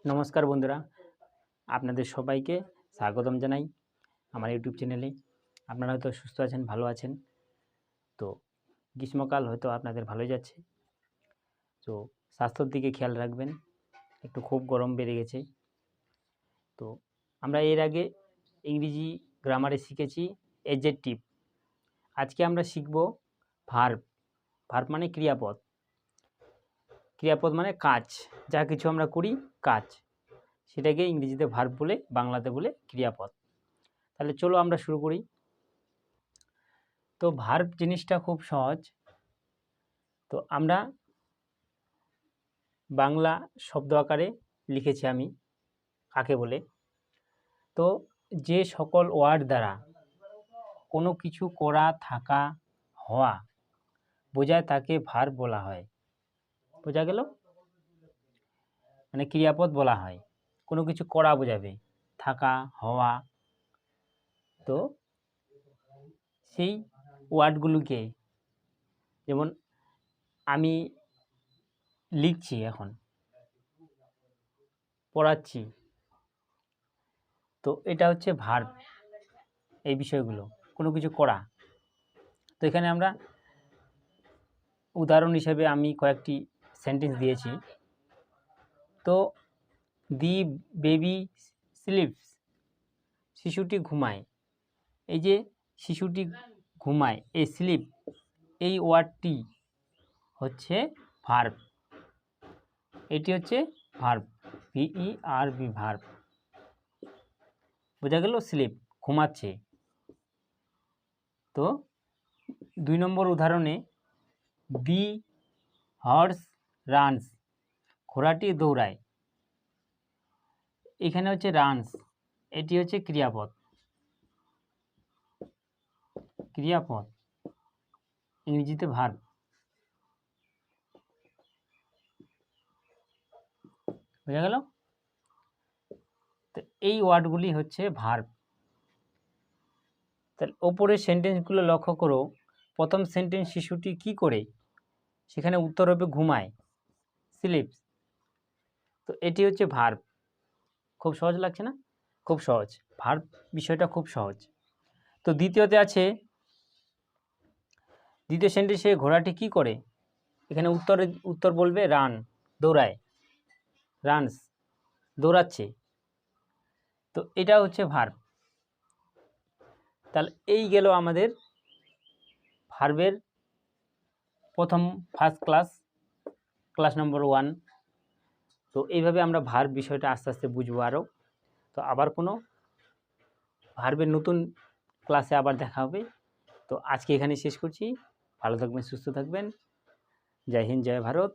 নমস্কার বন্ধুরা, আপনাদের সবাইকে স্বাগতম জানাই আমার ইউটিউব চ্যানেলে। আপনারা হয়তো সুস্থ আছেন, ভালো আছেন। তো গ্রীষ্মকাল হয়তো আপনাদের ভালোই যাচ্ছে। তো স্বাস্থ্যের দিকে খেয়াল রাখবেন, একটু খুব গরম বেড়ে গেছে। তো আমরা এর আগে ইংরেজি গ্রামারে শিখেছি অ্যাডজেক্টিভ। আজকে আমরা শিখব ভার্ব। ভার্ব মানে ক্রিয়াপদ। ক্রিয়াপদ মানে কাজ, যা কিছু আমরা করি কাজ, সেটাকে ইংরেজিতে ভার্ব বলে, বাংলাতে বলে ক্রিয়াপদ। তাহলে চলো আমরা শুরু করি। তো ভার্ব জিনিসটা খুব সহজ। তো আমরা বাংলা শব্দ আকারে লিখেছি আমি কাকে বলে। তো যে সকল ওয়ার্ড দ্বারা কোনো কিছু করা, থাকা, হওয়া বোঝায় তাকে ভার্ব বলা হয়। বোঝা গেল? মানে ক্রিয়াপদ বলা হয়, কোনো কিছু করা বোঝাবে, থাকা, হওয়া। তো সেই ওয়ার্ডগুলোকে, যেমন আমি লিখছি, এখন পড়াচ্ছি, তো এটা হচ্ছে ভার্ব। এই বিষয়গুলো কোনো কিছু করা। তো এখানে আমরা উদাহরণ হিসেবে আমি কয়েকটি সেন্টেন্স দিয়েছি। তো দি বেবি স্লিপস, শিশুটি ঘুমায়। এই যে শিশুটি ঘুমায়, এই স্লিপ, এই ওয়ার্ডটি হচ্ছে ভার্ব। এটি হচ্ছে ভার্ব, VERB, ভার্ব। বোঝা গেল? স্লিপ, ঘুমাচ্ছে। তো 2 নম্বর উদাহরণে দি হর্স রানস, ঘোড়াটি দৌড়ায়। এখানে হচ্ছে রানস, এটি হচ্ছে ক্রিয়াপদ। ক্রিয়াপদ ইংরেজিতে ভার্ব। বোঝা গেল? তো এই ওয়ার্ডগুলি হচ্ছে ভার্ব। তাহলে ওপরের সেন্টেন্সগুলো লক্ষ্য করো। প্রথম সেন্টেন্স, শিশুটি কি করে, সেখানে উত্তর হবে ঘুমায়, স্লিপস। তো এটি হচ্ছে ভার্ব। খুব সহজ লাগছে না? খুব সহজ, ভার্ব বিষয়টা খুব সহজ। তো দ্বিতীয়তে আছে, দ্বিতীয় সেন্টেন্সে ঘোড়াটি কি করে, এখানে উত্তর বলবে রান, দৌড়ায়, রানস, দৌড়াচ্ছে। তো এটা হচ্ছে ভার্ব। তাহলে এই গেল আমাদের ভার্বের প্রথম ফার্স্ট ক্লাস নম্বর 1। তো এইভাবে আমরা ভার্ব বিষয়টা আস্তে আস্তে বুঝবো আরও। তো আবার কোনো ভার্বের নতুন ক্লাসে আবার দেখা হবে। তো আজকে এখানে শেষ করছি। ভালো থাকবেন, সুস্থ থাকবেন। জয় হিন্দ, জয় ভারত।